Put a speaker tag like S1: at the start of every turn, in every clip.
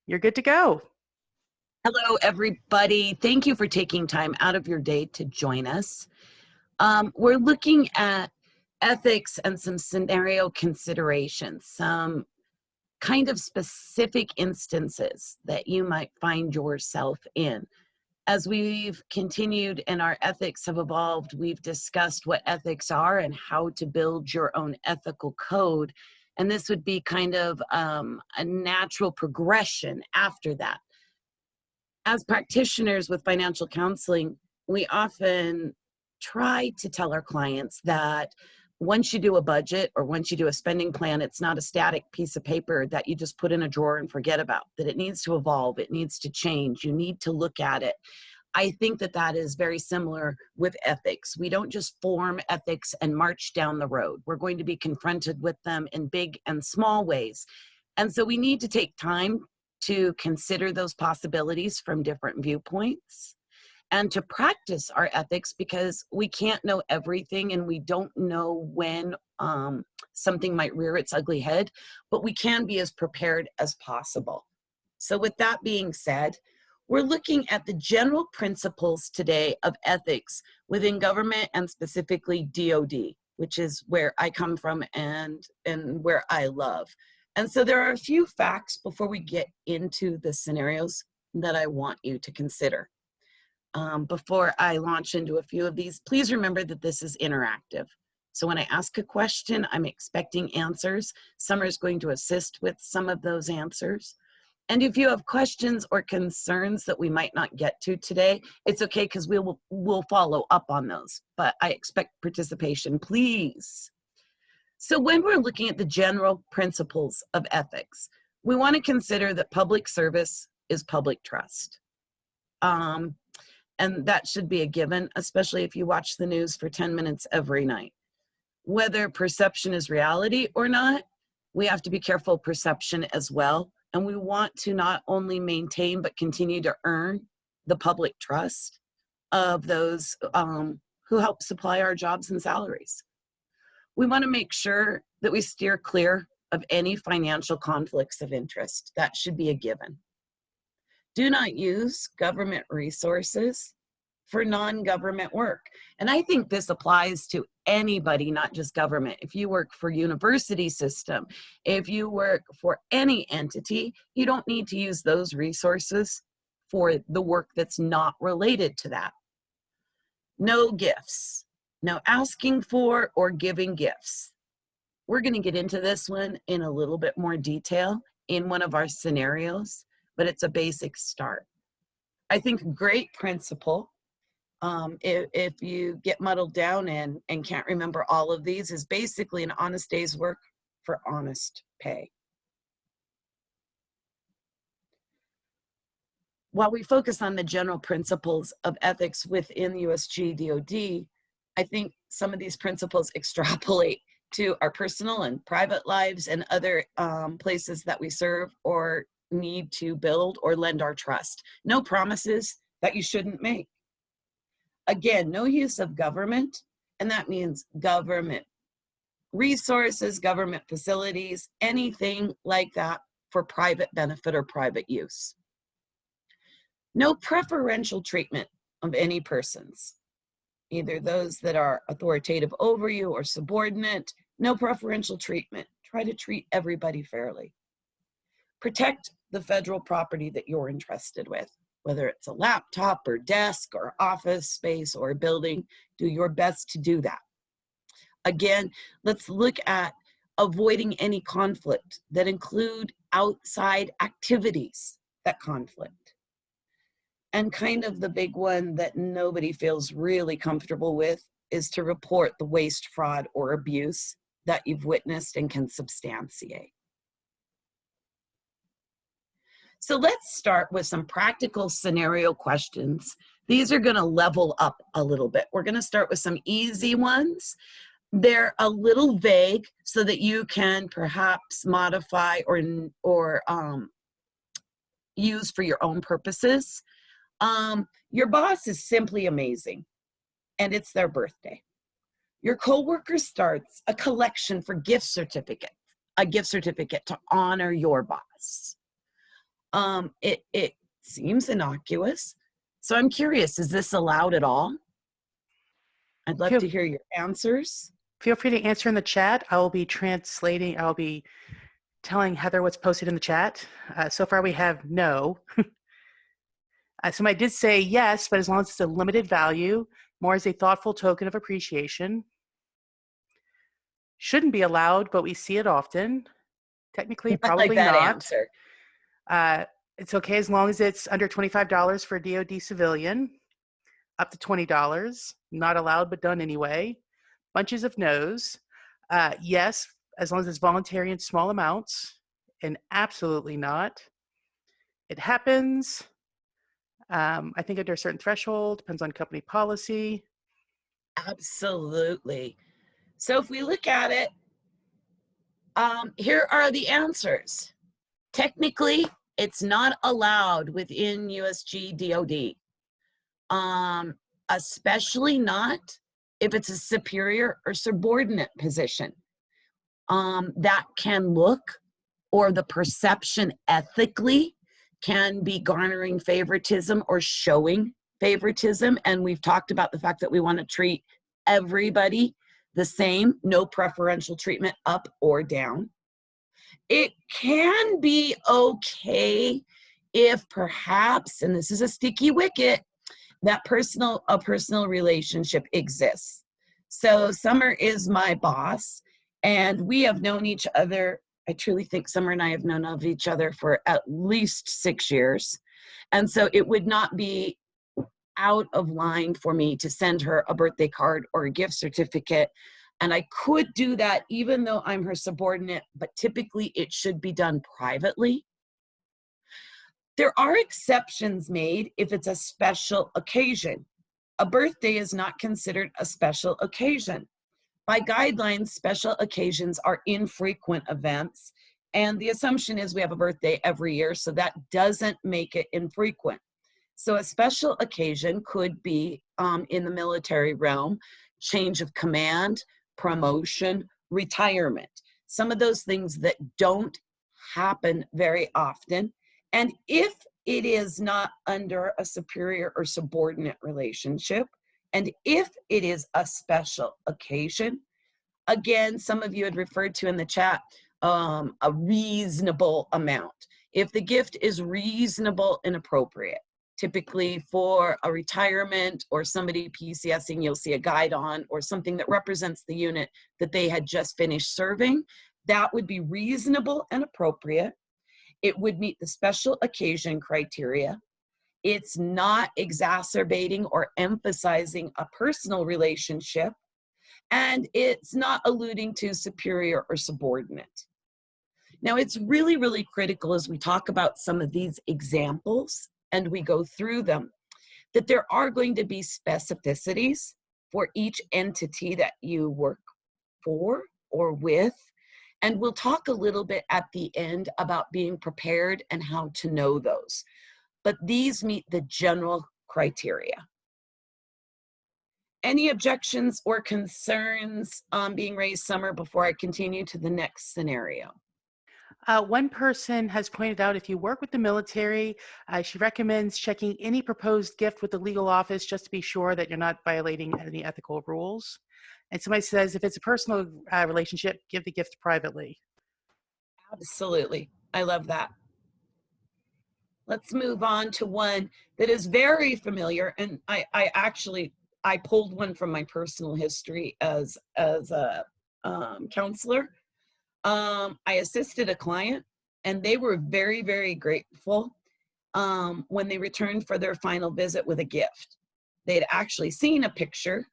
S1: You're good to go.
S2: Hello, everybody. Thank you for taking time out of your day to join us. We're looking at ethics and some scenario considerations, some kind of specific instances that you might find yourself in. As we've continued and our ethics have evolved, we've discussed what ethics are and how to build your own ethical code. And this would be kind of a natural progression after that. As practitioners with financial counseling, we often try to tell our clients that once you do a budget or once you do a spending plan, it's not a static piece of paper that you just put in a drawer and forget about, that it needs to evolve, it needs to change, you need to look at it. I think that that is very similar with ethics. We don't just form ethics and march down the road. We're going to be confronted with them in big and small ways. And so we need to take time to consider those possibilities from different viewpoints and to practice our ethics, because we can't know everything and we don't know when something might rear its ugly head, but we can be as prepared as possible. So with that being said, we're looking at the general principles today of ethics within government and specifically DoD, which is where I come from and where I love. And so there are a few facts before we get into the scenarios that I want you to consider. Before I launch into a few of these, please remember that this is interactive. So when I ask a question, I'm expecting answers. Summer is going to assist with some of those answers. And if you have questions or concerns that we might not get to today, it's okay, because we'll follow up on those. But I expect participation, please. So when we're looking at the general principles of ethics, we want to consider that public service is public trust. And that should be a given, especially if you watch the news for 10 minutes every night. Whether perception is reality or not, we have to be careful of perception as well. And we want to not only maintain, but continue to earn the public trust of those who help supply our jobs and salaries. We want to make sure that we steer clear of any financial conflicts of interest. That should be a given. Do not use government resources for non-government work. And I think this applies to anybody, not just government. If you work for university system, if you work for any entity, you don't need to use those resources for the work that's not related to that. No gifts. No asking for or giving gifts. We're going to get into this one in a little bit more detail in one of our scenarios, but it's a basic start. I think a great principle, if you get muddled down and can't remember all of these, is basically an honest day's work for honest pay. While we focus on the general principles of ethics within the USG DoD, I think some of these principles extrapolate to our personal and private lives and other places that we serve or need to build or lend our trust. No promises that you shouldn't make. Again, no use of government, and that means government resources, government facilities, anything like that for private benefit or private use. No preferential treatment of any persons, either those that are authoritative over you or subordinate. No preferential treatment. Try to treat everybody fairly. Protect the federal property that you're entrusted with, whether it's a laptop or desk or office space or a building. Do your best to do that. Again, let's look at avoiding any conflict that include outside activities that conflict. And kind of the big one that nobody feels really comfortable with is to report the waste, fraud, or abuse that you've witnessed and can substantiate. So let's start with some practical scenario questions. These are going to level up a little bit. We're going to start with some easy ones. They're a little vague so that you can perhaps modify or use for your own purposes. Your boss is simply amazing, and it's their birthday. Your coworker starts a collection for a gift certificate to honor your boss. It seems innocuous. So I'm curious, is this allowed at all? I'd love
S1: Feel,
S2: to hear your answers.
S1: feel free to answer in the chat. I will be translating. I'll be telling Heather what's posted in the chat. So far we have no. Somebody did say yes, but as long as it's a limited value, more as a thoughtful token of appreciation. Shouldn't be allowed, but we see it often. Technically,
S2: I like
S1: probably
S2: that
S1: not.
S2: answer.
S1: Uh, it's okay as long as it's under $25 for a DoD civilian, up to $20. Not allowed, but done anyway. Bunches of no's. Yes, as long as it's voluntary in small amounts, and absolutely not. It happens. I think under a certain threshold, depends on company policy.
S2: Absolutely. So if we look at it, here are the answers. Technically, it's not allowed within USG DoD, especially not if it's a superior or subordinate position. That can look, or the perception ethically can be garnering favoritism or showing favoritism. And we've talked about the fact that we want to treat everybody the same, no preferential treatment up or down. It can be okay if perhaps, and this is a sticky wicket, that a personal relationship exists. So Summer is my boss, and we have known each other. I truly think Summer and I have known of each other for at least 6 years. And so it would not be out of line for me to send her a birthday card or a gift certificate. And I could do that even though I'm her subordinate, but typically it should be done privately. There are exceptions made if it's a special occasion. A birthday is not considered a special occasion. By guidelines, special occasions are infrequent events, and the assumption is we have a birthday every year, so that doesn't make it infrequent. So a special occasion could be in the military realm, change of command, promotion, retirement. Some of those things that don't happen very often. And if it is not under a superior or subordinate relationship, and if it is a special occasion, again, some of you had referred to in the chat a reasonable amount. If the gift is reasonable and appropriate, typically for a retirement or somebody PCSing, you'll see a guide on or something that represents the unit that they had just finished serving, that would be reasonable and appropriate. It would meet the special occasion criteria. It's not exacerbating or emphasizing a personal relationship, and it's not alluding to superior or subordinate. Now, it's really, really critical as we talk about some of these examples and we go through them, that there are going to be specificities for each entity that you work for or with. And we'll talk a little bit at the end about being prepared and how to know those. But these meet the general criteria. Any objections or concerns being raised, Summer, before I continue to the next scenario?
S1: One person has pointed out if you work with the military, she recommends checking any proposed gift with the legal office just to be sure that you're not violating any ethical rules. And somebody says if it's a personal relationship, give the gift privately.
S2: Absolutely. I love that. Let's move on to one that is very familiar. And I pulled one from my personal history as a counselor. I assisted a client, and they were very, very grateful when they returned for their final visit with a gift. They'd actually seen a picture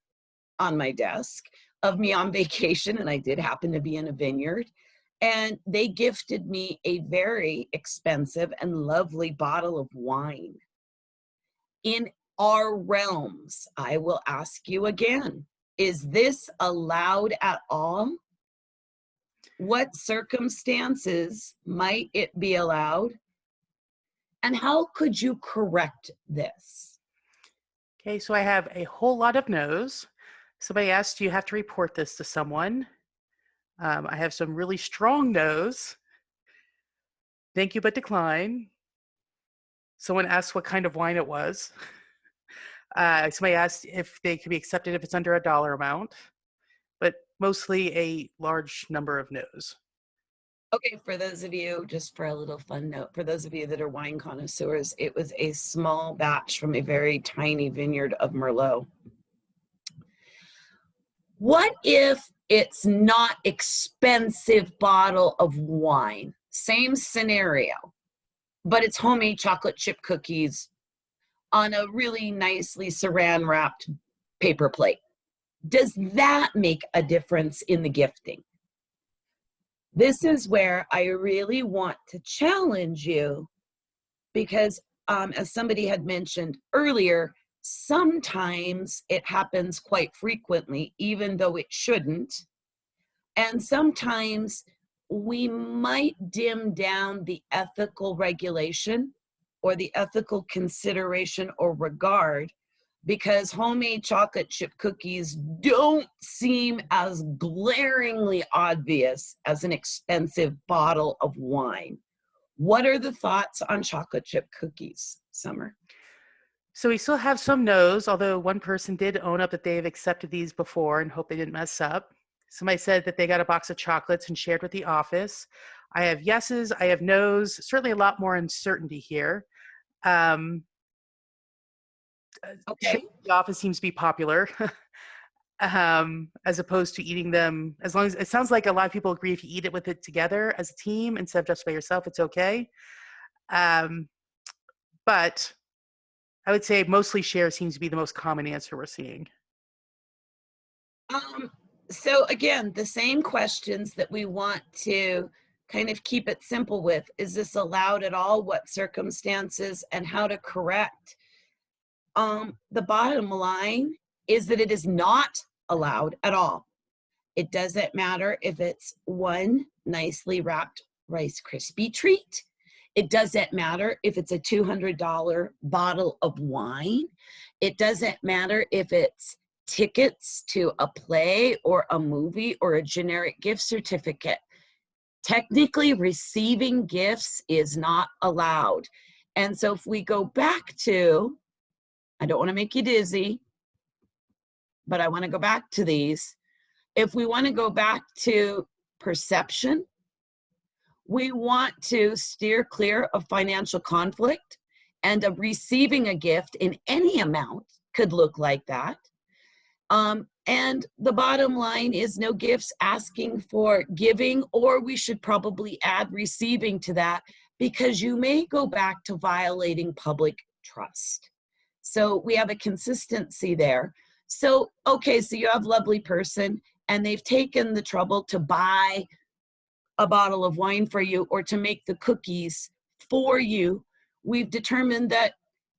S2: on my desk of me on vacation, and I did happen to be in a vineyard. And they gifted me a very expensive and lovely bottle of wine. In our realms, I will ask you again, is this allowed at all? What circumstances might it be allowed? And how could you correct this?
S1: Okay, so I have a whole lot of no's. Somebody asked, do you have to report this to someone? I have some really strong no's. Thank you, but decline. Someone asked what kind of wine it was. Somebody asked if they could be accepted if it's under a dollar amount, but mostly a large number of no's.
S2: Okay, for those of you, just for a little fun note, for those of you that are wine connoisseurs, it was a small batch from a very tiny vineyard of Merlot. What if it's not expensive bottle of wine? Same scenario, but it's homemade chocolate chip cookies on a really nicely saran wrapped paper plate. Does that make a difference in the gifting? This is where I really want to challenge you because, as somebody had mentioned earlier, sometimes it happens quite frequently, even though it shouldn't. And sometimes we might dim down the ethical regulation or the ethical consideration or regard because homemade chocolate chip cookies don't seem as glaringly obvious as an expensive bottle of wine. What are the thoughts on chocolate chip cookies, Summer?
S1: So we still have some no's, although one person did own up that they've accepted these before and hope they didn't mess up. Somebody said that they got a box of chocolates and shared with the office. I have yeses, I have no's, certainly a lot more uncertainty here. Sharing
S2: Okay.
S1: with the office seems to be popular. As opposed to eating them, as long as it sounds like a lot of people agree if you eat it with it together as a team instead of just by yourself, it's okay. But I would say mostly share seems to be the most common answer we're seeing.
S2: Um, so again, the same questions that we want to kind of keep it simple with. Is this allowed at all? What circumstances and how to correct? The bottom line is that it is not allowed at all. It doesn't matter if it's one nicely wrapped Rice Krispie treat. It doesn't matter if it's a $200 bottle of wine. It doesn't matter if it's tickets to a play or a movie or a generic gift certificate. Technically, receiving gifts is not allowed. And so if we go back to, I don't want to make you dizzy, but I want to go back to these. If we want to go back to perception, we want to steer clear of financial conflict, and of receiving a gift in any amount could look like that. And the bottom line is no gifts asking for giving, or we should probably add receiving to that because you may go back to violating public trust. So we have a consistency there. So, okay, so you have a lovely person and they've taken the trouble to buy a bottle of wine for you or to make the cookies for you. We've determined that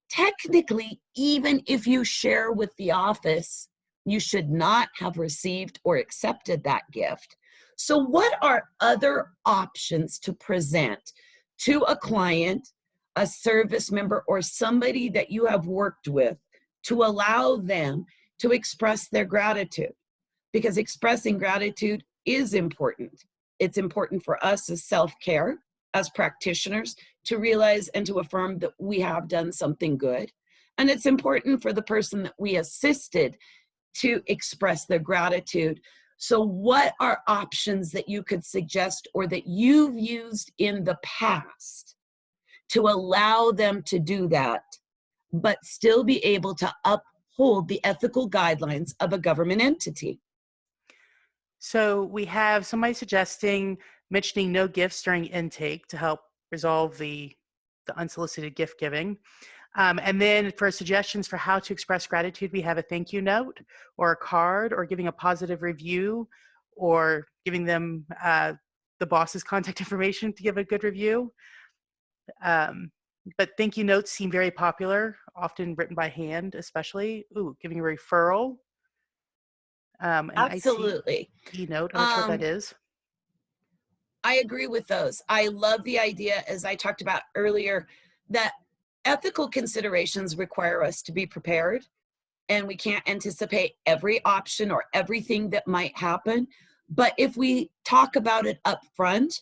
S2: technically, even if you share with the office, you should not have received or accepted that gift. So what are other options to present to a client, a service member, or somebody that you have worked with to allow them to express their gratitude? Because expressing gratitude is important. It's important for us as self-care, as practitioners, to realize and to affirm that we have done something good. And it's important for the person that we assisted to express their gratitude. So what are options that you could suggest or that you've used in the past to allow them to do that, but still be able to uphold the ethical guidelines of a government entity?
S1: So we have somebody suggesting mentioning no gifts during intake to help resolve the unsolicited gift giving. And then for suggestions for how to express gratitude, we have a thank you note or a card or giving a positive review or giving them the boss's contact information to give a good review. But thank you notes seem very popular, often written by hand, especially. Ooh, giving a referral. An
S2: Absolutely.
S1: ICE note, I'm not sure what that is.
S2: I agree with those. I love the idea, as I talked about earlier, that ethical considerations require us to be prepared, and we can't anticipate every option or everything that might happen. But if we talk about it up front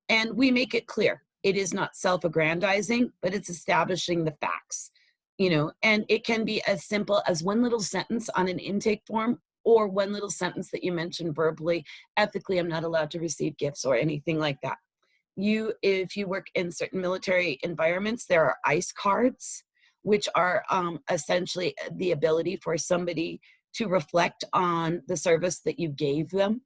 S2: and we make it clear, It is not self-aggrandizing, but it's establishing the facts, and it can be as simple as one little sentence on an intake form, or one little sentence that you mentioned verbally. Ethically, I'm not allowed to receive gifts or anything like that. If you work in certain military environments, there are ICE cards, which are essentially the ability for somebody to reflect on the service that you gave them.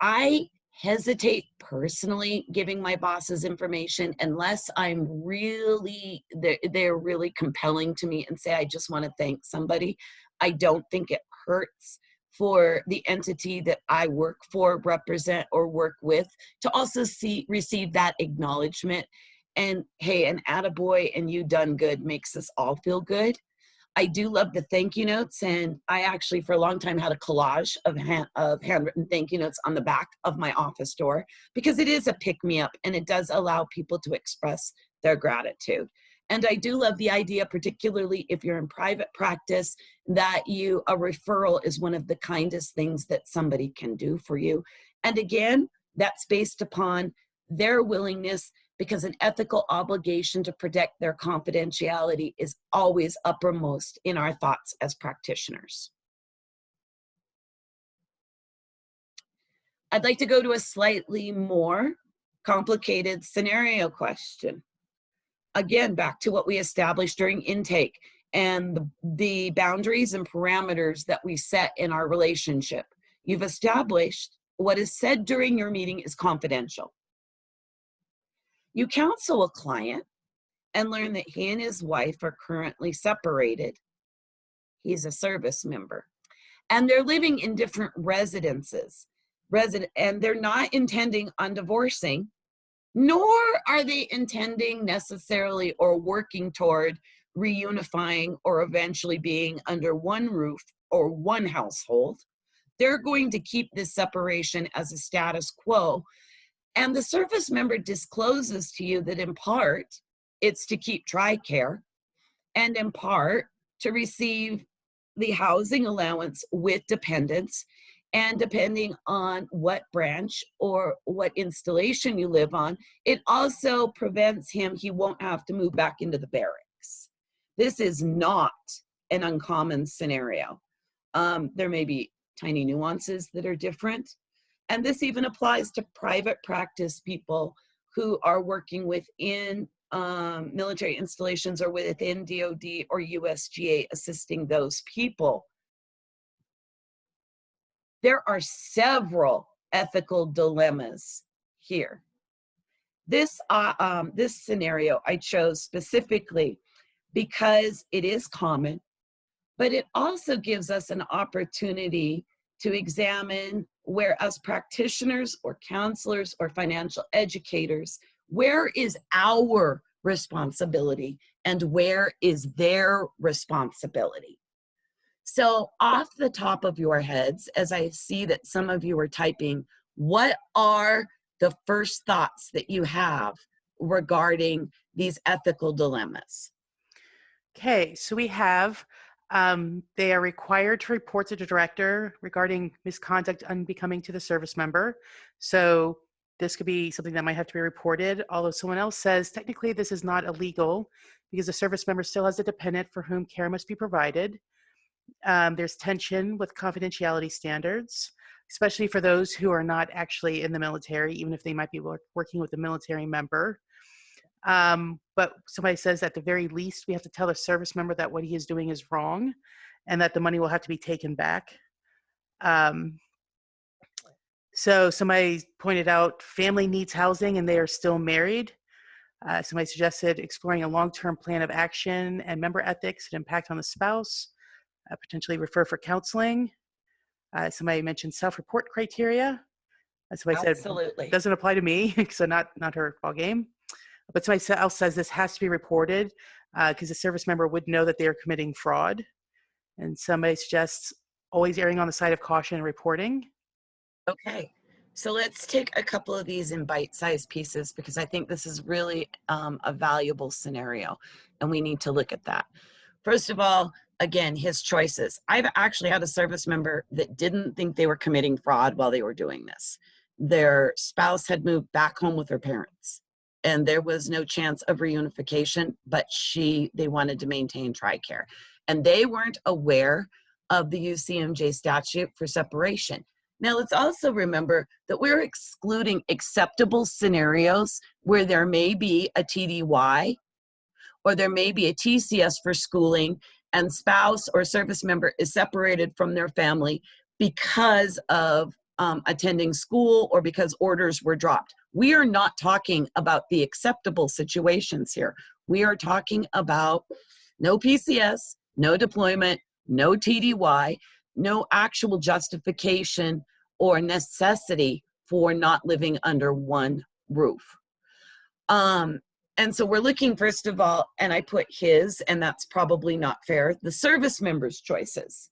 S2: I hesitate personally giving my bosses information unless they're really compelling to me and say, I just want to thank somebody. I don't think it hurts for the entity that I work for, represent, or work with to also receive that acknowledgement. And hey, an attaboy and you done good makes us all feel good. I do love the thank you notes, and I actually for a long time had a collage of handwritten thank you notes on the back of my office door, because it is a pick-me-up and it does allow people to express their gratitude. And I do love the idea, particularly if you're in private practice, that a referral is one of the kindest things that somebody can do for you. And again, that's based upon their willingness, because an ethical obligation to protect their confidentiality is always uppermost in our thoughts as practitioners. I'd like to go to a slightly more complicated scenario question. Again, back to what we established during intake and the boundaries and parameters that we set in our relationship. You've established what is said during your meeting is confidential. You counsel a client and learn that he and his wife are currently separated. He's a service member. And they're living in different residences. And they're not intending on divorcing, nor are they intending necessarily or working toward reunifying or eventually being under one roof or one household. They're going to keep this separation as a status quo. And the service member discloses to you that in part, it's to keep TRICARE, and in part to receive the housing allowance with dependents. And depending on what branch or what installation you live on, it also prevents he won't have to move back into the barracks. This is not an uncommon scenario. There may be tiny nuances that are different. And this even applies to private practice people who are working within military installations or within DoD or USGA, assisting those people. There are several ethical dilemmas here. This scenario I chose specifically because it is common, but it also gives us an opportunity to examine where, as practitioners or counselors or financial educators, where is our responsibility and where is their responsibility? So off the top of your heads, as I see that some of you are typing, what are the first thoughts that you have regarding these ethical dilemmas?
S1: Okay, so we have they are required to report to the director regarding misconduct unbecoming to the service member. So this could be something that might have to be reported, although someone else says technically this is not illegal because the service member still has a dependent for whom care must be provided. There's tension with confidentiality standards, especially for those who are not actually in the military, even if they might be working with a military member. But somebody says at the very least, we have to tell the service member that what he is doing is wrong and that the money will have to be taken back. So somebody pointed out family needs housing and they are still married. Somebody suggested exploring a long-term plan of action and member ethics and impact on the spouse, potentially refer for counseling. Somebody mentioned self-report criteria. Somebody
S2: Absolutely.
S1: said doesn't apply to me, so not her ball game. But somebody else says this has to be reported because the service member would know that they are committing fraud. And somebody suggests always erring on the side of caution and reporting.
S2: Okay, so let's take a couple of these in bite-sized pieces because I think this is really a valuable scenario and we need to look at that. First of all, again, his choices. I've actually had a service member that didn't think they were committing fraud while they were doing this. Their spouse had moved back home with their parents and there was no chance of reunification, but they wanted to maintain TRICARE. And they weren't aware of the UCMJ statute for separation. Now, let's also remember that we're excluding acceptable scenarios where there may be a TDY or there may be a TCS for schooling and spouse or service member is separated from their family because of attending school or because orders were dropped. We are not talking about the acceptable situations here. We are talking about no PCS, no deployment, no TDY, no actual justification or necessity for not living under one roof. And so we're looking, first of all, and I put his, and that's probably not fair, the service members' choices.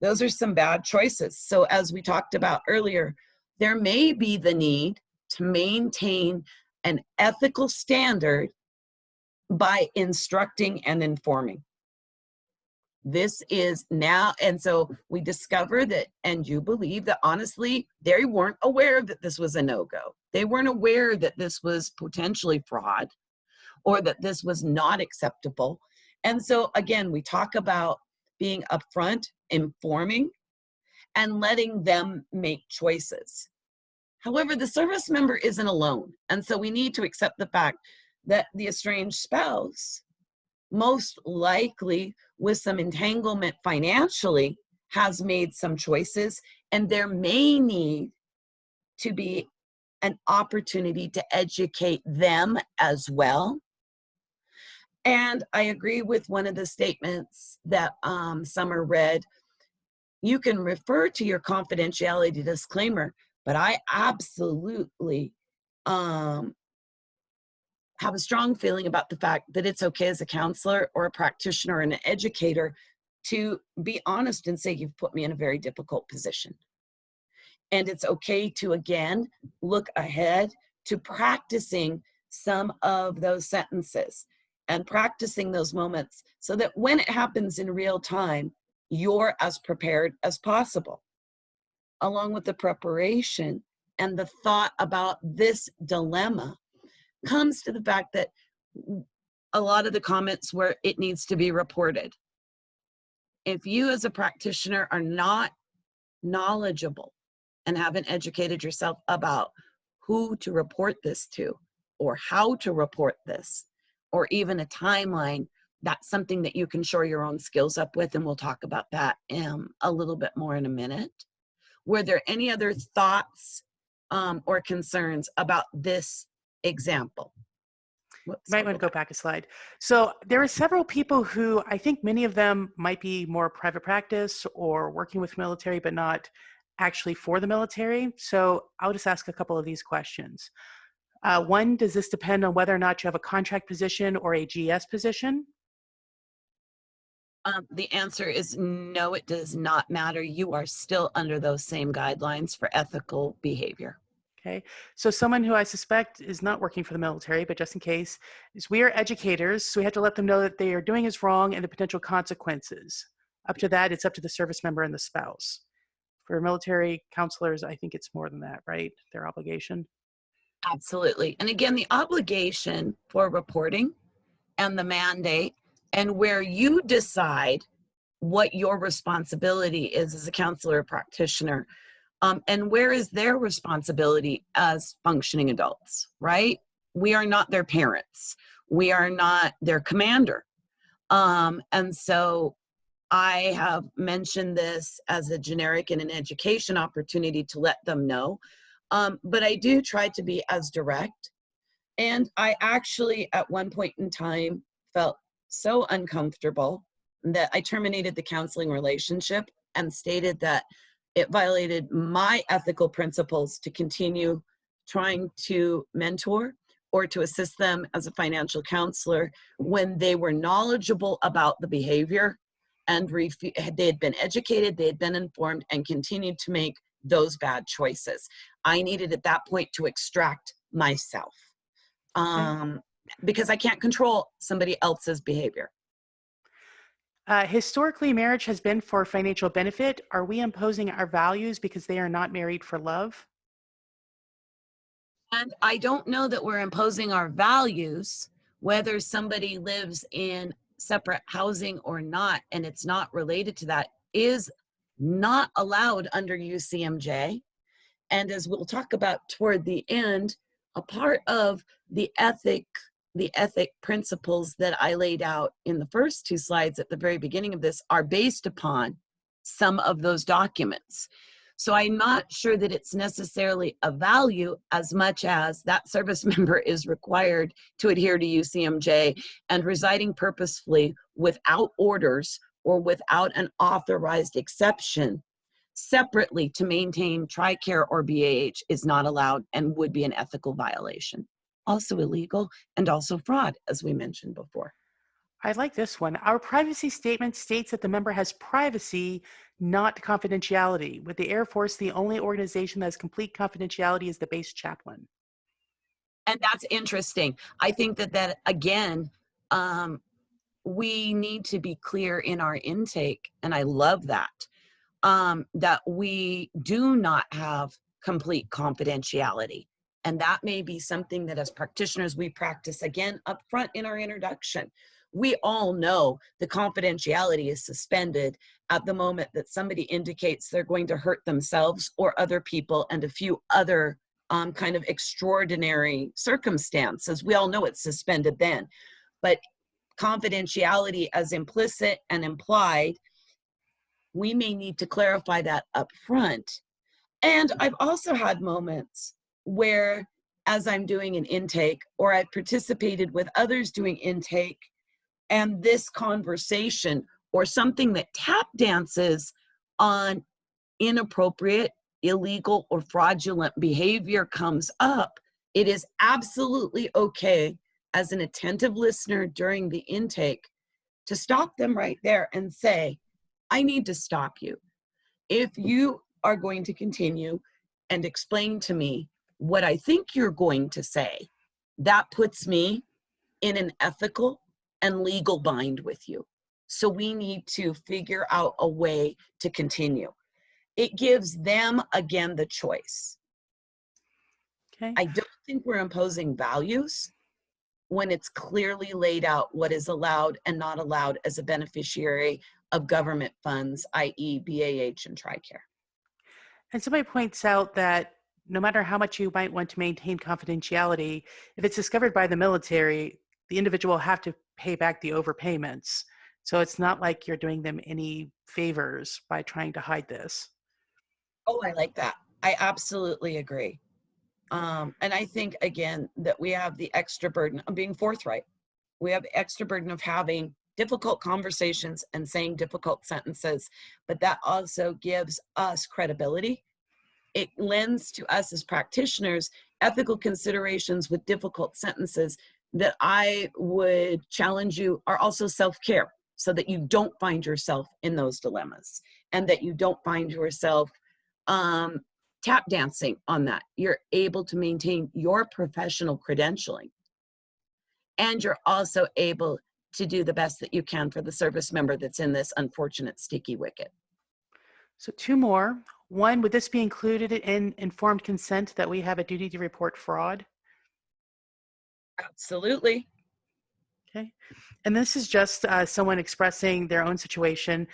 S2: Those are some bad choices. So as we talked about earlier, there may be the need to maintain an ethical standard by instructing and informing. This is now, and so we discover that, and you believe that honestly, they weren't aware that this was a no-go. They weren't aware that this was potentially fraud or that this was not acceptable. And so again, we talk about being upfront, informing, and letting them make choices. However, the service member isn't alone. And so we need to accept the fact that the estranged spouse, most likely with some entanglement financially, has made some choices, and there may need to be an opportunity to educate them as well. And I agree with one of the statements that Summer read. You can refer to your confidentiality disclaimer, but I absolutely have a strong feeling about the fact that it's okay as a counselor or a practitioner and an educator to be honest and say, you've put me in a very difficult position. And it's okay to, again, look ahead to practicing some of those sentences and practicing those moments so that when it happens in real time, you're as prepared as possible. Along with the preparation and the thought about this dilemma comes to the fact that a lot of the comments where it needs to be reported. If you as a practitioner are not knowledgeable and haven't educated yourself about who to report this to or how to report this, or even a timeline, that's something that you can shore your own skills up with, and we'll talk about that a little bit more in a minute. Were there any other thoughts or concerns about this example? Whoops,
S1: Might want to go back a slide. So there are several people who, I think many of them might be more private practice or working with military, but not actually for the military. So I'll just ask a couple of these questions. One, does this depend on whether or not you have a contract position or a GS position?
S2: The answer is no, it does not matter. You are still under those same guidelines for ethical behavior.
S1: Okay, so someone who I suspect is not working for the military, but just in case, is we are educators, so we have to let them know that they are doing is wrong and the potential consequences. Up to that, it's up to the service member and the spouse. For military counselors, I think it's more than that, right? Their obligation.
S2: Absolutely. And again, the obligation for reporting and the mandate and where you decide what your responsibility is as a counselor or practitioner, and where is their responsibility as functioning adults, right? We are not their parents. We are not their commander. And so I have mentioned this as a generic and an education opportunity to let them know. But I do try to be as direct. And I actually, at one point in time, felt so uncomfortable that I terminated the counseling relationship and stated that it violated my ethical principles to continue trying to mentor or to assist them as a financial counselor when they were knowledgeable about the behavior and they had been educated, they had been informed, and continued to make those bad choices. I needed at that point to extract myself because I can't control somebody else's behavior.
S1: Historically, marriage has been for financial benefit. Are we imposing our values because they are not married for love?
S2: And I don't know that we're imposing our values, whether somebody lives in separate housing or not, and it's not related to that, is not allowed under UCMJ. And as we'll talk about toward the end, a part of the ethic principles that I laid out in the first two slides at the very beginning of this are based upon some of those documents. So I'm not sure that it's necessarily a value as much as that service member is required to adhere to UCMJ and residing purposefully without orders or without an authorized exception separately to maintain TRICARE or BAH is not allowed and would be an ethical violation. Also illegal and also fraud, as we mentioned before.
S1: I like this one. Our privacy statement states that the member has privacy, not confidentiality. With the Air Force, the only organization that has complete confidentiality is the base chaplain.
S2: And that's interesting. I think that again, we need to be clear in our intake, and I love that, that we do not have complete confidentiality. And that may be something that as practitioners, we practice again up front in our introduction. We all know the confidentiality is suspended at the moment that somebody indicates they're going to hurt themselves or other people and a few other kind of extraordinary circumstances. We all know it's suspended then. But confidentiality as implicit and implied, we may need to clarify that up front. And I've also had moments where, as I'm doing an intake, or I've participated with others doing intake, and this conversation or something that tap dances on inappropriate, illegal, or fraudulent behavior comes up, it is absolutely okay as an attentive listener during the intake to stop them right there and say, I need to stop you. If you are going to continue and explain to me what I think you're going to say, that puts me in an ethical and legal bind with you. So we need to figure out a way to continue. It gives them, again, the choice.
S1: Okay.
S2: I don't think we're imposing values when it's clearly laid out what is allowed and not allowed as a beneficiary of government funds, i.e. BAH and TRICARE.
S1: And somebody points out that no matter how much you might want to maintain confidentiality, if it's discovered by the military, the individual will have to pay back the overpayments. So it's not like you're doing them any favors by trying to hide this.
S2: Oh, I like that. I absolutely agree. And I think, again, that we have the extra burden of being forthright. We have the extra burden of having difficult conversations and saying difficult sentences, but that also gives us credibility. It lends to us as practitioners ethical considerations with difficult sentences that I would challenge you are also self-care, so that you don't find yourself in those dilemmas and that you don't find yourself tap dancing on that. You're able to maintain your professional credentialing, and you're also able to do the best that you can for the service member that's in this unfortunate sticky wicket.
S1: So two more. One, would this be included in informed consent that we have a duty to report fraud?
S2: Absolutely.
S1: Okay. And this is just someone expressing their own situation.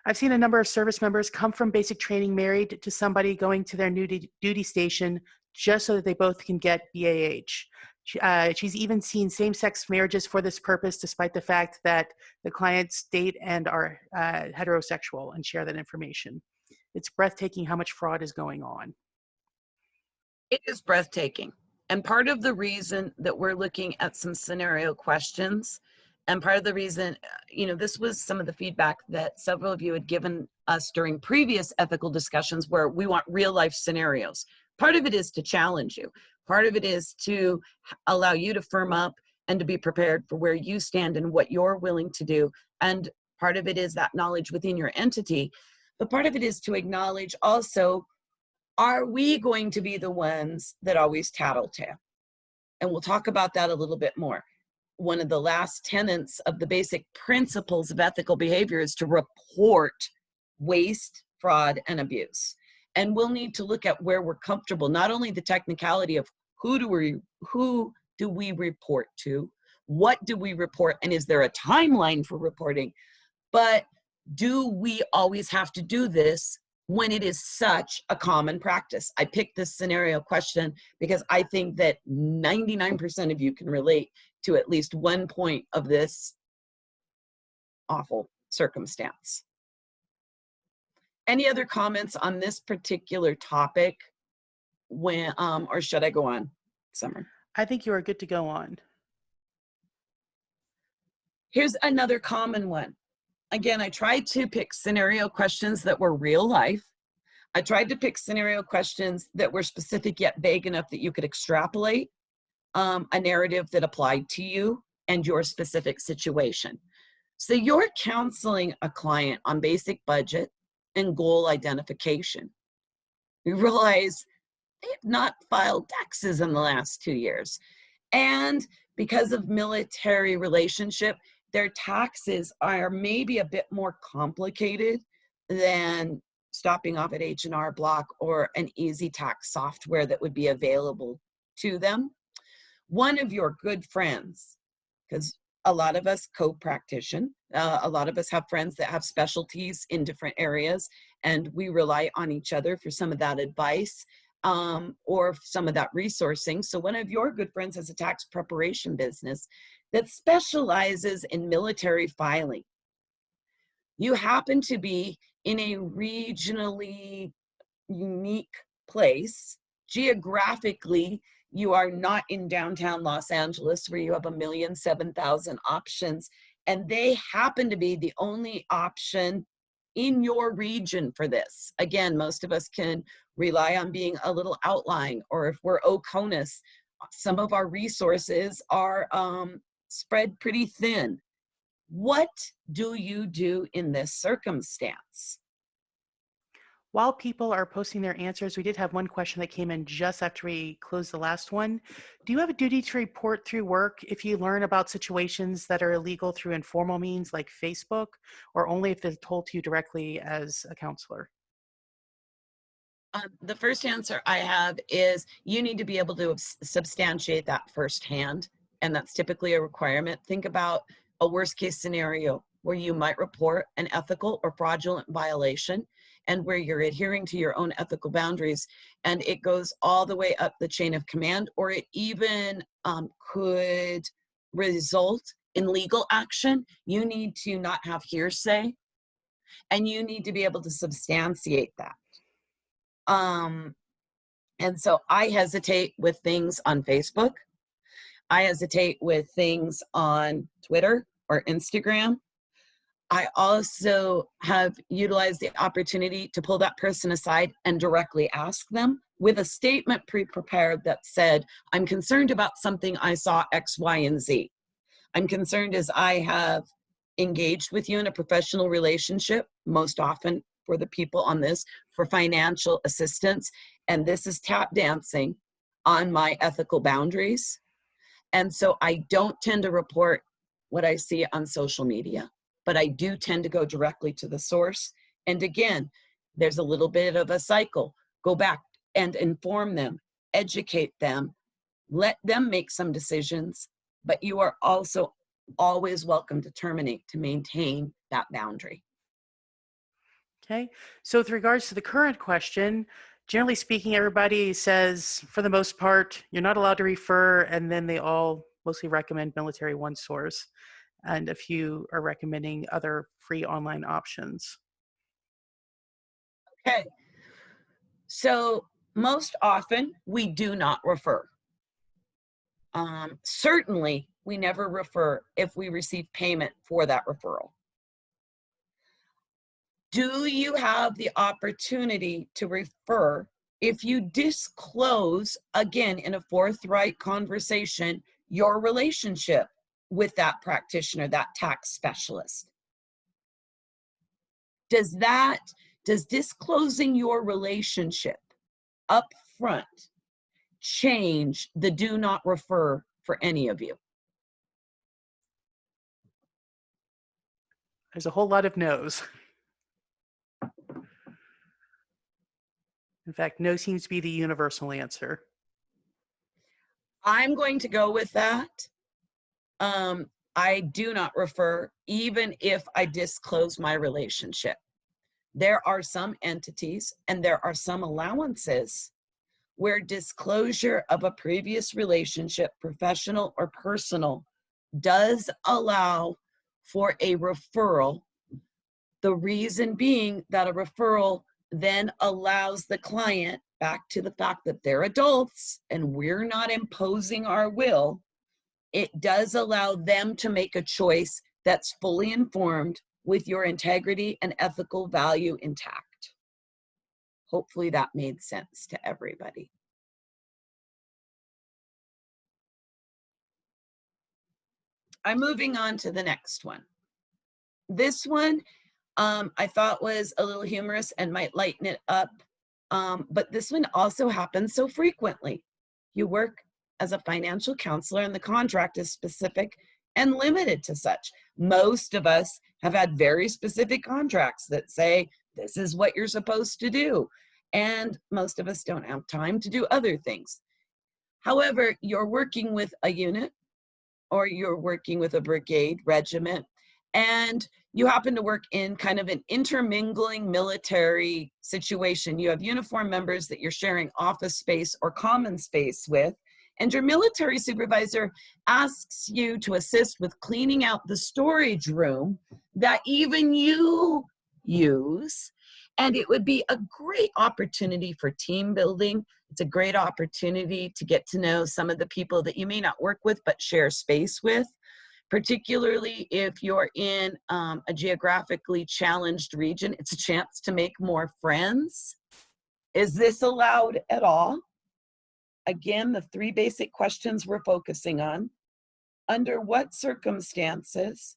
S1: I've seen a number of service members come from basic training married to somebody going to their new duty station just so that they both can get BAH. She's even seen same-sex marriages for this purpose, despite the fact that the clients date and are heterosexual and share that information. It's breathtaking how much fraud is going on.
S2: It is breathtaking. And part of the reason that we're looking at some scenario questions, and part of the reason, this was some of the feedback that several of you had given us during previous ethical discussions where we want real life scenarios. Part of it is to challenge you. Part of it is to allow you to firm up and to be prepared for where you stand and what you're willing to do. And part of it is that knowledge within your entity. But part of it is to acknowledge also, are we going to be the ones that always tattletale? And we'll talk about that a little bit more. One of the last tenets of the basic principles of ethical behavior is to report waste, fraud, and abuse. And we'll need to look at where we're comfortable, not only the technicality of Who do we report to? What do we report? And is there a timeline for reporting? But do we always have to do this when it is such a common practice? I picked this scenario question because I think that 99% of you can relate to at least one point of this awful circumstance. Any other comments on this particular topic? When, or should I go on, Summer?
S1: I think you are good to go on.
S2: Here's another common one. Again, I tried to pick scenario questions that were real life. I tried to pick scenario questions that were specific yet vague enough that you could extrapolate a narrative that applied to you and your specific situation. So you're counseling a client on basic budget and goal identification. You realize they have not filed taxes in the last 2 years. And because of military relationship, their taxes are maybe a bit more complicated than stopping off at H&R Block or an easy tax software that would be available to them. One of your good friends, because a lot of us co-practition, a lot of us have friends that have specialties in different areas, and we rely on each other for some of that advice or some of that resourcing. So one of your good friends has a tax preparation business that specializes in military filing. You happen to be in a regionally unique place. Geographically, you are not in downtown Los Angeles where you have 1,007,000 options, and they happen to be the only option in your region for this. Again, most of us can rely on being a little outlying, or if we're Oconus, some of our resources are spread pretty thin. What do you do in this circumstance?
S1: While people are posting their answers, we did have one question that came in just after we closed the last one. Do you have a duty to report through work if you learn about situations that are illegal through informal means like Facebook, or only if they're told to you directly as a counselor?
S2: The first answer I have is you need to be able to substantiate that firsthand, and that's typically a requirement. Think about a worst case scenario where you might report an ethical or fraudulent violation and where you're adhering to your own ethical boundaries, and it goes all the way up the chain of command, or it even could result in legal action. You need to not have hearsay, and you need to be able to substantiate that. And so I hesitate with things on Facebook. I hesitate with things on Twitter or Instagram. I also have utilized the opportunity to pull that person aside and directly ask them with a statement pre-prepared that said, I'm concerned about something I saw X, Y, and Z. I'm concerned as I have engaged with you in a professional relationship, most often for the people on this, for financial assistance. And this is tap dancing on my ethical boundaries. And so I don't tend to report what I see on social media, but I do tend to go directly to the source. And again, there's a little bit of a cycle. Go back and inform them, educate them, let them make some decisions, but you are also always welcome to terminate to maintain that boundary.
S1: Okay, so with regards to the current question, generally speaking, everybody says, for the most part, you're not allowed to refer, and then they all mostly recommend Military One Source, and a few are recommending other free online options.
S2: Okay, so most often we do not refer. Certainly, we never refer if we receive payment for that referral. Do you have the opportunity to refer if you disclose, again, in a forthright conversation, your relationship with that practitioner, that tax specialist? Does disclosing your relationship up front change the do not refer for any of you?
S1: There's a whole lot of no's. In fact, no seems to be the universal answer.
S2: I'm going to go with that. I do not refer, even if I disclose my relationship. There are some entities and there are some allowances where disclosure of a previous relationship, professional or personal, does allow for a referral. The reason being that a referral then allows the client, back to the fact that they're adults and we're not imposing our will, it does allow them to make a choice that's fully informed with your integrity and ethical value intact. Hopefully that made sense to everybody. I'm moving on to the next one. This one I thought was a little humorous and might lighten it up. But this one also happens so frequently. You work as a financial counselor and the contract is specific and limited to such. Most of us have had very specific contracts that say, this is what you're supposed to do. And most of us don't have time to do other things. However, you're working with a unit or you're working with a brigade, regiment, and you happen to work in kind of an intermingling military situation. You have uniformed members that you're sharing office space or common space with, and your military supervisor asks you to assist with cleaning out the storage room that even you use. And it would be a great opportunity for team building. It's a great opportunity to get to know some of the people that you may not work with but share space with, particularly if you're in a geographically challenged region. It's a chance to make more friends. Is this allowed at all? Again, the 3 basic questions we're focusing on: under what circumstances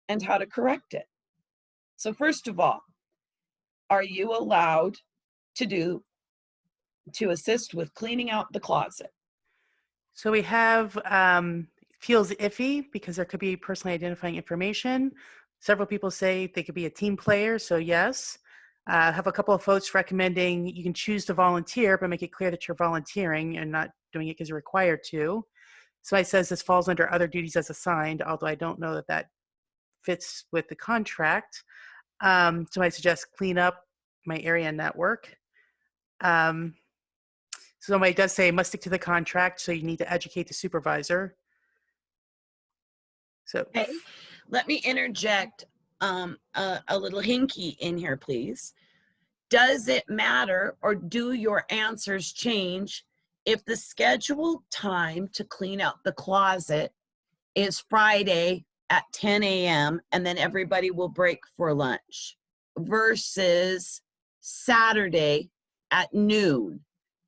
S2: and how to correct it. So first of all, are you allowed to assist with cleaning out the closet?
S1: So we have feels iffy because there could be personally identifying information. Several people say they could be a team player, so yes. Have a couple of votes recommending you can choose to volunteer, but make it clear that you're volunteering and not doing it because you're required to. Somebody says this falls under other duties as assigned, although I don't know that that fits with the contract. Somebody suggests clean up my area network. Somebody does say must stick to the contract, so you need to educate the supervisor. So,
S2: okay, let me interject a little hinky in here, please. Does it matter, or do your answers change if the scheduled time to clean out the closet is Friday at 10 a.m. and then everybody will break for lunch versus Saturday at noon?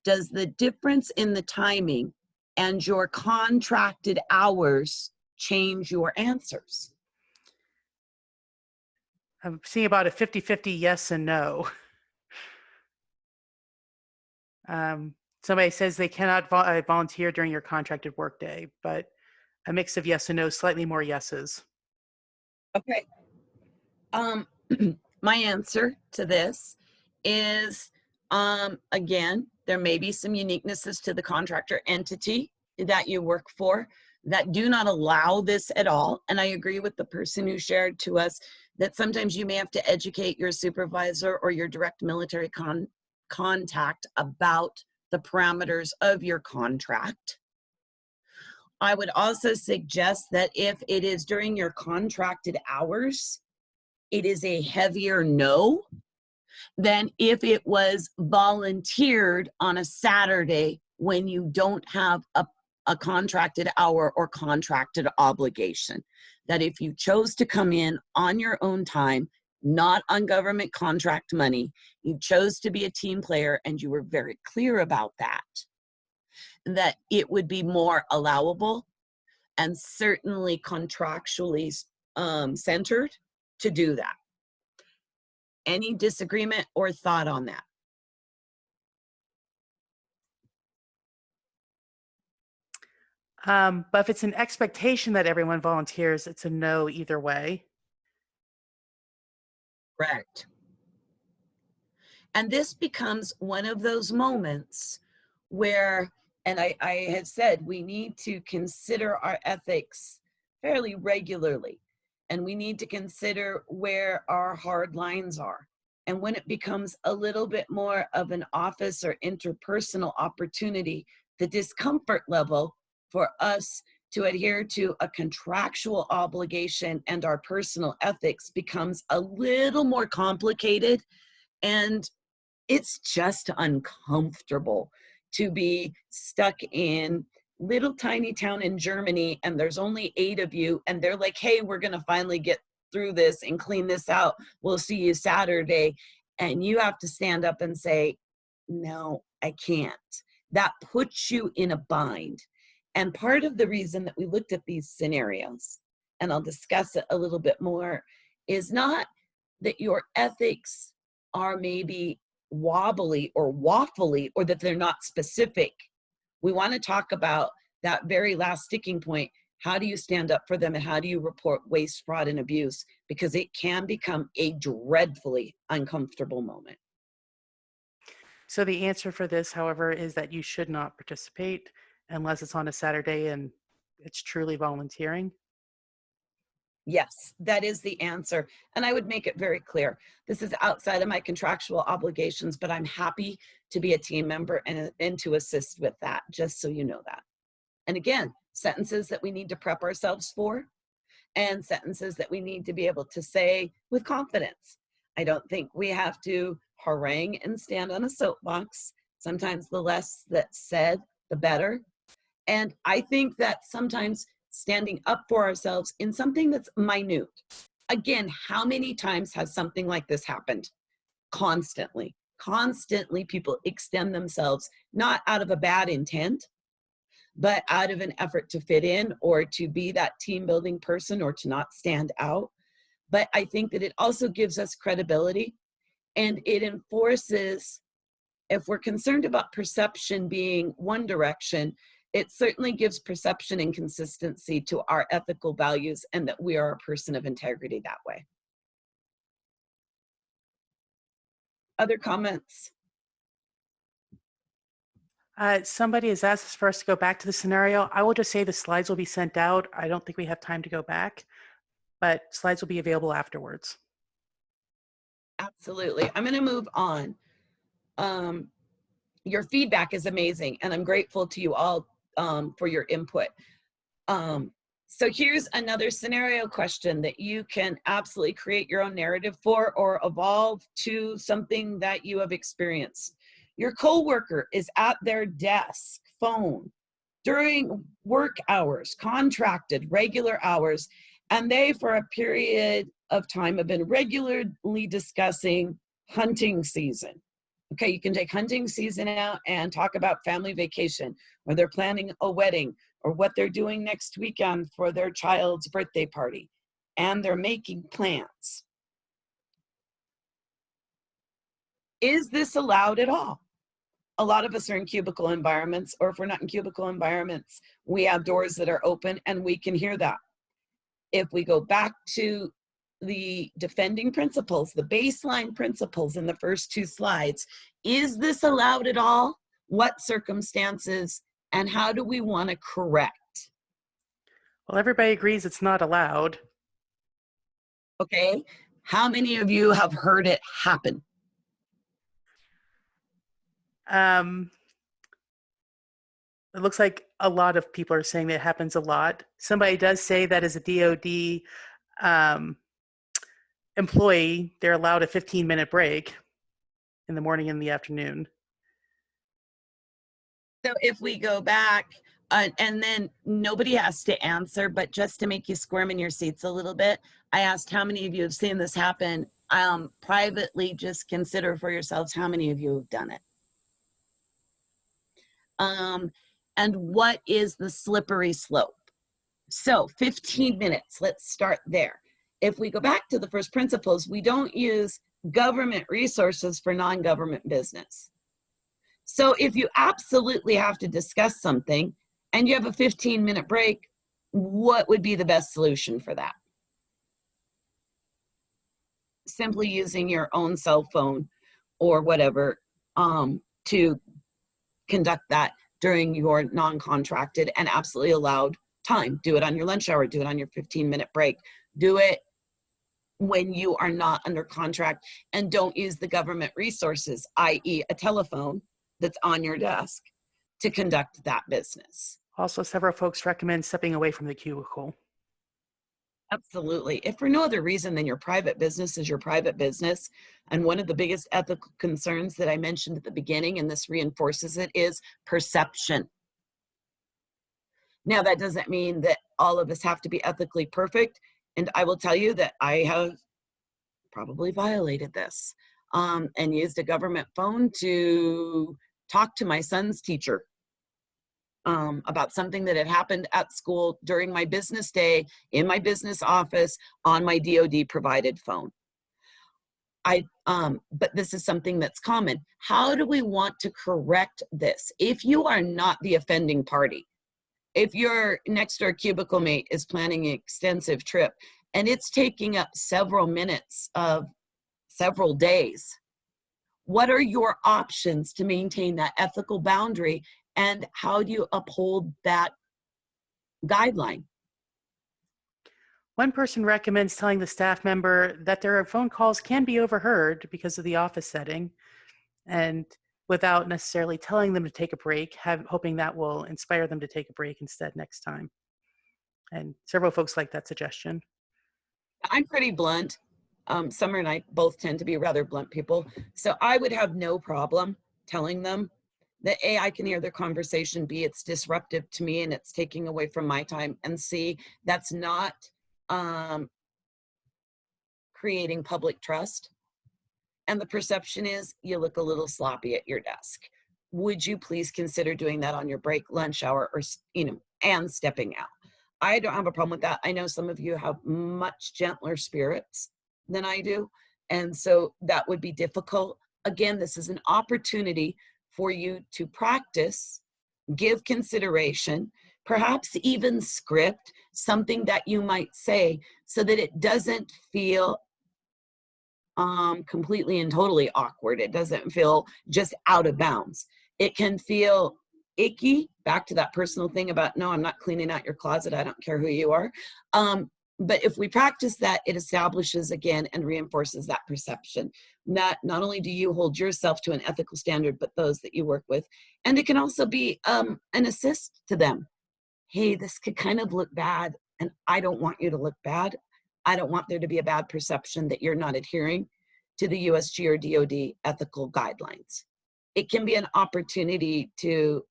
S2: Does the difference in the timing and your contracted hours change your answers?
S1: I'm seeing about a 50-50 yes and no. Somebody says they cannot volunteer during your contracted workday, but a mix of yes and no, slightly more yeses.
S2: Okay. My answer to this is, again, there may be some uniquenesses to the contractor entity that you work for that do not allow this at all. And I agree with the person who shared to us that sometimes you may have to educate your supervisor or your direct military contact about the parameters of your contract. I would also suggest that if it is during your contracted hours, it is a heavier no than if it was volunteered on a Saturday when you don't have a contracted hour or contracted obligation. That if you chose to come in on your own time, not on government contract money, you chose to be a team player and you were very clear about that it would be more allowable and certainly contractually centered to do that. Any disagreement or thought on that?
S1: But if it's an expectation that everyone volunteers, it's a no either way.
S2: Correct. And this becomes one of those moments where And I had said we need to consider our ethics fairly regularly. And we need to consider where our hard lines are. And when it becomes a little bit more of an office or interpersonal opportunity, the discomfort level for us to adhere to a contractual obligation and our personal ethics becomes a little more complicated. And it's just uncomfortable to be stuck in little tiny town in Germany and there's only 8 of you and they're like, hey, we're going to finally get through this and clean this out. We'll see you Saturday. And you have to stand up and say, no, I can't. That puts you in a bind. And part of the reason that we looked at these scenarios, and I'll discuss it a little bit more, is not that your ethics are maybe wobbly or waffly or that they're not specific. We want to talk about that very last sticking point. How do you stand up for them and how do you report waste, fraud, and abuse? Because it can become a dreadfully uncomfortable moment.
S1: So the answer for this, however, is that you should not participate unless it's on a Saturday and it's truly volunteering.
S2: Yes, that is the answer. And I would make it very clear. This is outside of my contractual obligations, but I'm happy to be a team member and to assist with that, just so you know that. And again, sentences that we need to prep ourselves for and sentences that we need to be able to say with confidence. I don't think we have to harangue and stand on a soapbox. Sometimes the less that's said, the better. And I think that sometimes standing up for ourselves in something that's minute. Again, how many times has something like this happened? Constantly. Constantly, people extend themselves, not out of a bad intent, but out of an effort to fit in or to be that team building person or to not stand out. But I think that it also gives us credibility and it enforces, if we're concerned about perception being one direction, it certainly gives perception and consistency to our ethical values and that we are a person of integrity that way. Other comments?
S1: Somebody has asked us for us to go back to the scenario. I will just say the slides will be sent out. I don't think we have time to go back, but slides will be available afterwards.
S2: Absolutely. I'm going to move on. Your feedback is amazing, and I'm grateful to you all for your input. So here's another scenario question that you can absolutely create your own narrative for or evolve to something that you have experienced. Your coworker is at their desk, phone, during work hours, contracted, regular hours, and they, for a period of time, have been regularly discussing hunting season. Okay, you can take hunting season out and talk about family vacation, or they're planning a wedding, or what they're doing next weekend for their child's birthday party, and they're making plans. Is this allowed at all? A lot of us are in cubicle environments, or if we're not in cubicle environments, we have doors that are open and we can hear that. If we go back to the defending principles, the baseline principles in the first 2 slides, is this allowed at all? What circumstances? And how do we want to correct?
S1: Well, everybody agrees it's not allowed.
S2: Okay. How many of you have heard it happen?
S1: It looks like a lot of people are saying that it happens a lot. Somebody does say that as a DoD employee, they're allowed a 15-minute break in the morning and the afternoon.
S2: So if we go back, and then nobody has to answer, but just to make you squirm in your seats a little bit, I asked how many of you have seen this happen. Privately, just consider for yourselves how many of you have done it. And what is the slippery slope? So 15 minutes, let's start there. If we go back to the first principles, we don't use government resources for non-government business. So if you absolutely have to discuss something and you have a 15-minute break, what would be the best solution for that? Simply using your own cell phone or whatever to conduct that during your non-contracted and absolutely allowed time. Do it on your lunch hour, do it on your 15-minute break, do it when you are not under contract, and don't use the government resources, i.e. a telephone that's on your desk, to conduct that business.
S1: Also, several folks recommend stepping away from the cubicle.
S2: Absolutely. If for no other reason than your private business is your private business, and one of the biggest ethical concerns that I mentioned at the beginning, and this reinforces it, is perception. Now, that doesn't mean that all of us have to be ethically perfect, and I will tell you that I have probably violated this, and used a government phone to talk to my son's teacher about something that had happened at school during my business day, in my business office, on my DoD provided phone. But this is something that's common. How do we want to correct this? If you are not the offending party, if your next door cubicle mate is planning an extensive trip and it's taking up several minutes of several days, what are your options to maintain that ethical boundary, and how do you uphold that guideline?
S1: One person recommends telling the staff member that their phone calls can be overheard because of the office setting, and without necessarily telling them to take a break, hoping that will inspire them to take a break instead next time. And several folks like that suggestion.
S2: I'm pretty blunt. Summer and I both tend to be rather blunt people. So I would have no problem telling them that A, I can hear their conversation, B, it's disruptive to me and it's taking away from my time, and C, that's not creating public trust. And the perception is you look a little sloppy at your desk. Would you please consider doing that on your break, lunch hour, or, and stepping out? I don't have a problem with that. I know some of you have much gentler spirits than I do, and so that would be difficult. Again, this is an opportunity for you to practice, give consideration, perhaps even script something that you might say so that it doesn't feel completely and totally awkward. It doesn't feel just out of bounds. It can feel icky, back to that personal thing about, no, I'm not cleaning out your closet, I don't care who you are. But if we practice that, it establishes again and reinforces that perception that not only do you hold yourself to an ethical standard, but those that you work with. And it can also be an assist to them. Hey, this could kind of look bad, and I don't want you to look bad. I don't want there to be a bad perception that you're not adhering to the USG or DoD ethical guidelines. It can be an opportunity to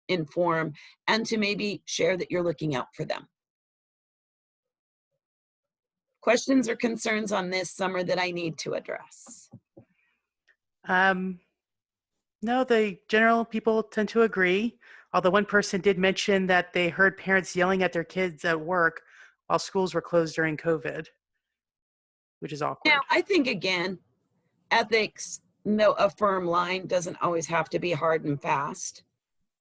S2: inform and to maybe share that you're looking out for them. Questions or concerns on this, Summer, that I need to address?
S1: No, the general people tend to agree. Although one person did mention that they heard parents yelling at their kids at work while schools were closed during COVID, which is awkward.
S2: Now, I think, again, ethics, no, a firm line doesn't always have to be hard and fast.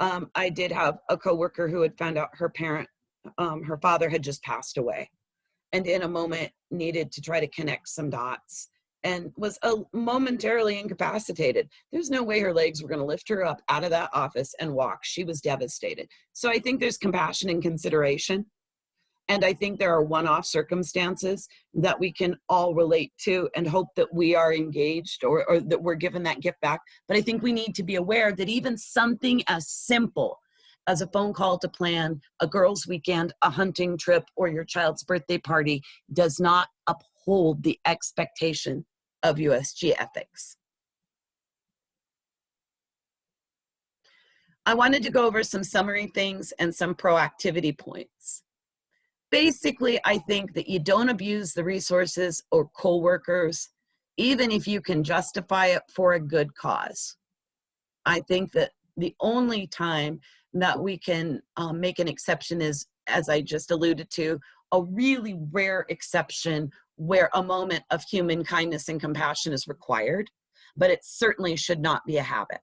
S2: I did have a coworker who had found out her father had just passed away, and in a moment needed to try to connect some dots and was momentarily incapacitated. There's no way her legs were going to lift her up out of that office and walk. She was devastated. So I think there's compassion and consideration. And I think there are one-off circumstances that we can all relate to and hope that we are engaged or that we're given that gift back. But I think we need to be aware that even something as simple as a phone call to plan a girls' weekend, a hunting trip, or your child's birthday party does not uphold the expectation of USG ethics. I wanted to go over some summary things and some proactivity points. Basically, I think that you don't abuse the resources or coworkers, even if you can justify it for a good cause. I think that the only time that we can make an exception is, as I just alluded to, a really rare exception where a moment of human kindness and compassion is required, but it certainly should not be a habit.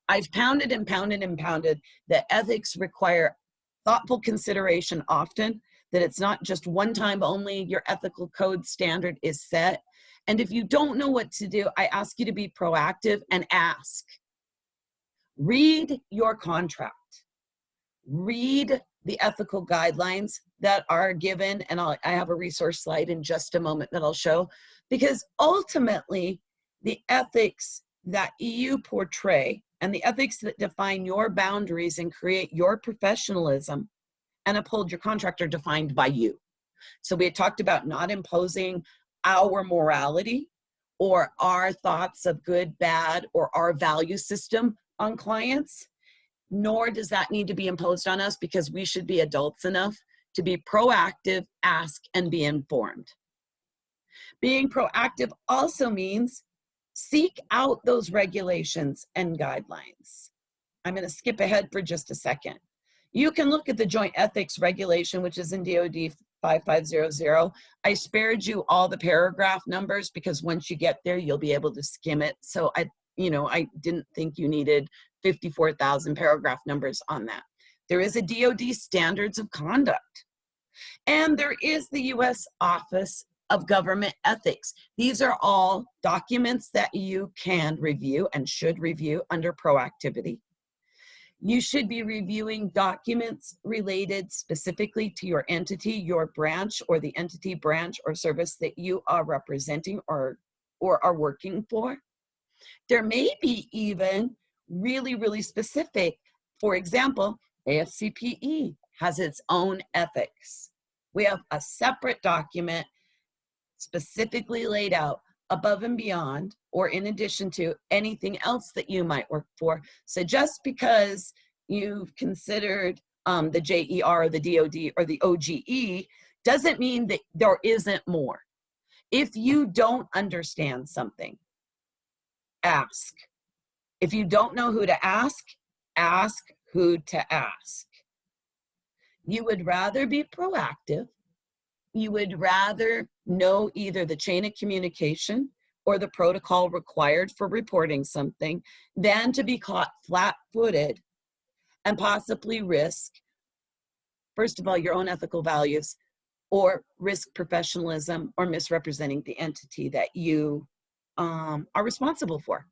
S2: I've pounded and pounded and pounded that ethics require thoughtful consideration often, that it's not just one time only, your ethical code standard is set. And if you don't know what to do, I ask you to be proactive and ask. Read your contract. Read the ethical guidelines that are given, and I have a resource slide in just a moment that I'll show, because ultimately the ethics that you portray and the ethics that define your boundaries and create your professionalism and uphold your contract are defined by you. So we had talked about not imposing our morality or our thoughts of good, bad, or our value system on clients, nor does that need to be imposed on us, because we should be adults enough to be proactive, ask, and be informed. Being proactive also means seek out those regulations and guidelines. I'm going to skip ahead for just a second. You can look at the Joint Ethics Regulation, which is in DOD 5500. I spared you all the paragraph numbers because once you get there, you'll be able to skim it. So I didn't think you needed 54,000 paragraph numbers on that. There is a DOD Standards of Conduct, and there is the U.S. Office of Government Ethics. These are all documents that you can review and should review under proactivity. You should be reviewing documents related specifically to your entity, your branch, or the entity, branch, or service that you are representing or are working for. There may be even really, really specific. For example, AFCPE has its own ethics. We have a separate document specifically laid out above and beyond, or in addition to anything else that you might work for. So just because you've considered the JER or the DOD or the OGE doesn't mean that there isn't more. If you don't understand something, ask. If you don't know who to ask who to ask. You would rather be proactive. You would rather know either the chain of communication or the protocol required for reporting something than to be caught flat-footed and possibly risk, first of all, your own ethical values, or risk professionalism or misrepresenting the entity that you are responsible for.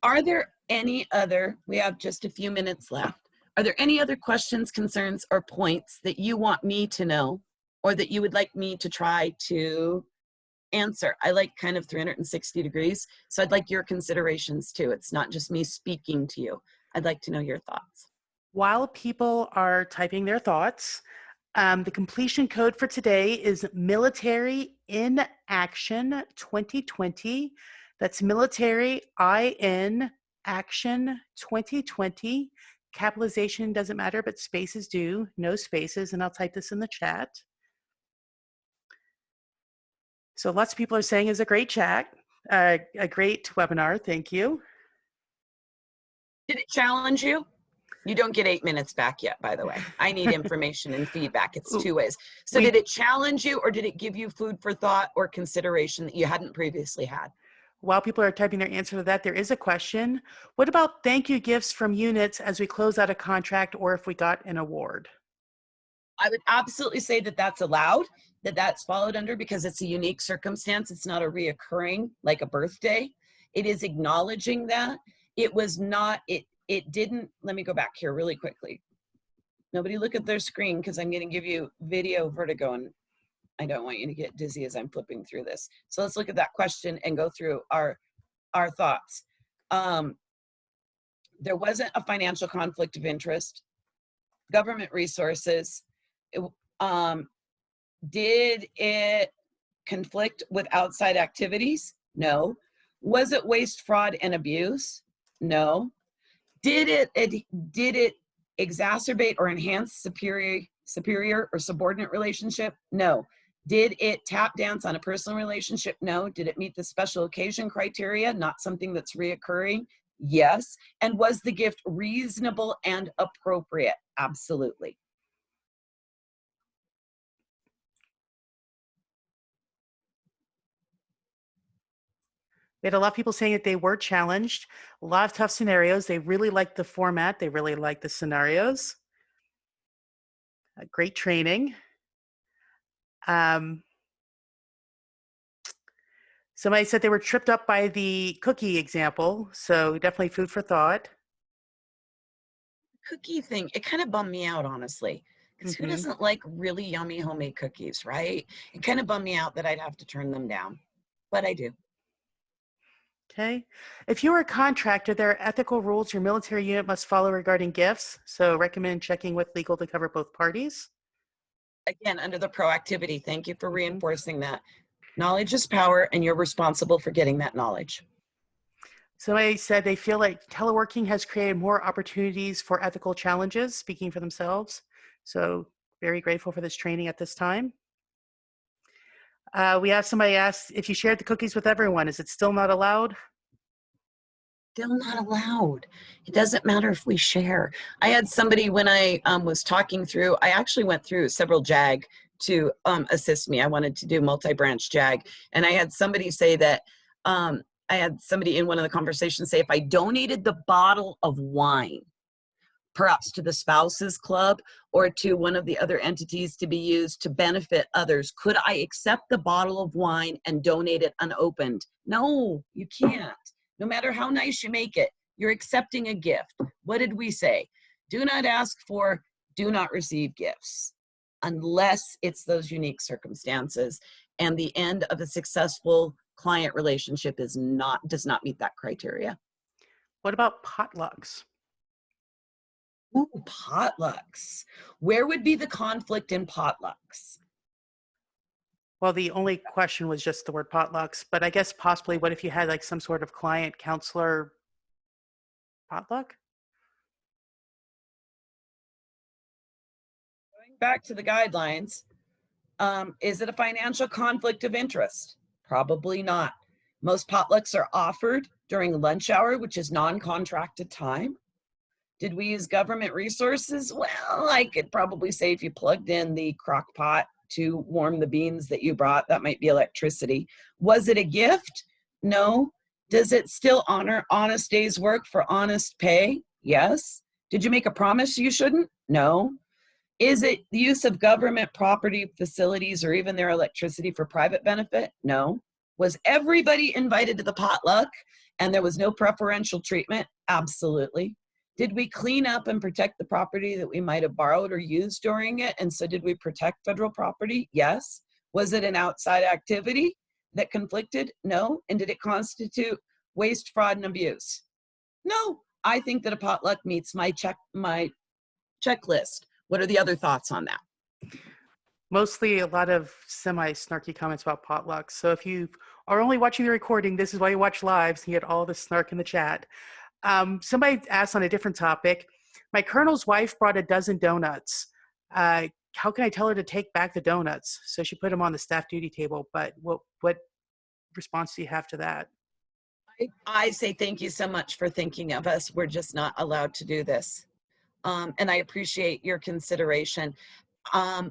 S2: Are there any other, we have just a few minutes left. Are there any other questions, concerns, or points that you want me to know or that you would like me to try to answer? I like kind of 360 degrees, so I'd like your considerations too. It's not just me speaking to you. I'd like to know your thoughts.
S1: While people are typing their thoughts, the completion code for today is Military in Action 2020. That's Military IN Action 2020. Capitalization doesn't matter, but spaces do. No spaces, and I'll type this in the chat. So lots of people are saying it's a great chat, a great webinar. Thank you.
S2: Did it challenge you? You don't get 8 minutes back yet, by the way. I need information and feedback. It's two ways. So did it challenge you, or did it give you food for thought or consideration that you hadn't previously had?
S1: While people are typing their answer to that, there is a question. What about thank you gifts from units as we close out a contract or if we got an award?
S2: I would absolutely say that that's allowed, that that's followed under, because it's a unique circumstance. It's not a reoccurring, like a birthday. It is acknowledging that. It was not, it didn't, let me go back here really quickly. Nobody look at their screen because I'm going to give you video vertigo and I don't want you to get dizzy as I'm flipping through this. So let's look at that question and go through our thoughts. There wasn't a financial conflict of interest. Government resources. Did it conflict with outside activities? No. Was it waste, fraud, and abuse? No. Did it exacerbate or enhance superior or subordinate relationship? No. Did it tap dance on a personal relationship? No. Did it meet the special occasion criteria? Not something that's reoccurring? Yes. And was the gift reasonable and appropriate? Absolutely.
S1: We had a lot of people saying that they were challenged, a lot of tough scenarios. They really liked the format. They really liked the scenarios. Great training. Somebody said they were tripped up by the cookie example, so definitely food for thought.
S2: Cookie thing, it kind of bummed me out, honestly, because who
S1: Hmm.
S2: doesn't like really yummy homemade cookies, right? It kind of bummed me out that I'd have to turn them down, but I do.
S1: Okay. If you are a contractor, there are ethical rules your military unit must follow regarding gifts, so recommend checking with legal to cover both parties.
S2: Again, under the proactivity, thank you for
S1: Hmm.
S2: reinforcing that. Knowledge is power, and you're responsible for getting that knowledge.
S1: Somebody said they feel like teleworking has created more opportunities for ethical challenges, speaking for themselves. So, very grateful for this training at this time. We have somebody ask if you shared the cookies with everyone, is it still not allowed?
S2: Still not allowed. It doesn't matter if we share. I had somebody when I was talking through, I actually went through several JAG to assist me. I wanted to do multi-branch JAG. And I had somebody say that, I had somebody in one of the conversations say, if I donated the bottle of wine, perhaps to the spouses club or to one of the other entities to be used to benefit others, could I accept the bottle of wine and donate it unopened? No, you can't. No matter how nice you make it, you're accepting a gift. What did we say? Do not ask for, do not receive gifts unless it's those unique circumstances. And the end of a successful client relationship does not meet that criteria.
S1: What about potlucks?
S2: Ooh, potlucks. Where would be the conflict in potlucks?
S1: Well, the only question was just the word potlucks, but I guess possibly what if you had like some sort of client counselor potluck?
S2: Going back to the guidelines, is it a financial conflict of interest? Probably not. Most potlucks are offered during lunch hour, which is non-contracted time. Did we use government resources? Well, I could probably say if you plugged in the crock pot to warm the beans that you brought, that might be electricity. Was it a gift? No. Does it still honor honest day's work for honest pay? Yes. Did you make a promise you shouldn't? No. Is it the use of government property, facilities, or even their electricity for private benefit? No. Was everybody invited to the potluck and there was no preferential treatment? Absolutely. Did we clean up and protect the property that we might have borrowed or used during it? And so did we protect federal property? Yes. Was it an outside activity that conflicted? No. And did it constitute waste, fraud, and abuse? No. I think that a potluck meets my checklist. What are the other thoughts on that?
S1: Mostly a lot of semi-snarky comments about potlucks. So if you are only watching the recording, this is why you watch lives and you get all the snark in the chat. Somebody asked on a different topic, my colonel's wife brought a dozen donuts. How can I tell her to take back the donuts? So she put them on the staff duty table, but what response do you have to that?
S2: I say thank you so much for thinking of us. We're just not allowed to do this. And I appreciate your consideration.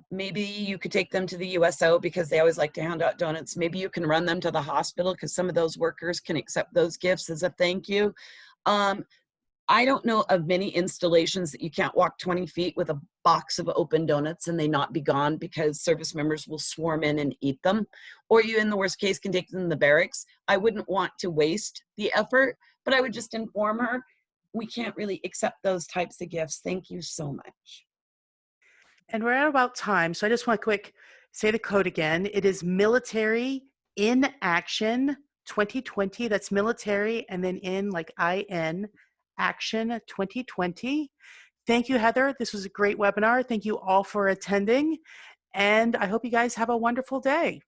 S2: Maybe you could take them to the USO because they always like to hand out donuts. Maybe you can run them to the hospital because some of those workers can accept those gifts as a thank you. Um, I don't know of many installations that you can't walk 20 feet with a box of open donuts and they not be gone because service members will swarm in and eat them. Or you, in the worst case, can take them to the barracks. I wouldn't want to waste the effort, but I would just inform her we can't really accept those types of gifts. Thank you so much.
S1: And we're at about time, so I just want to quick say the code again. It is military in action 2020. That's military and then in like IN action 2020. Thank you, Heather. This was a great webinar. Thank you all for attending. And I hope you guys have a wonderful day.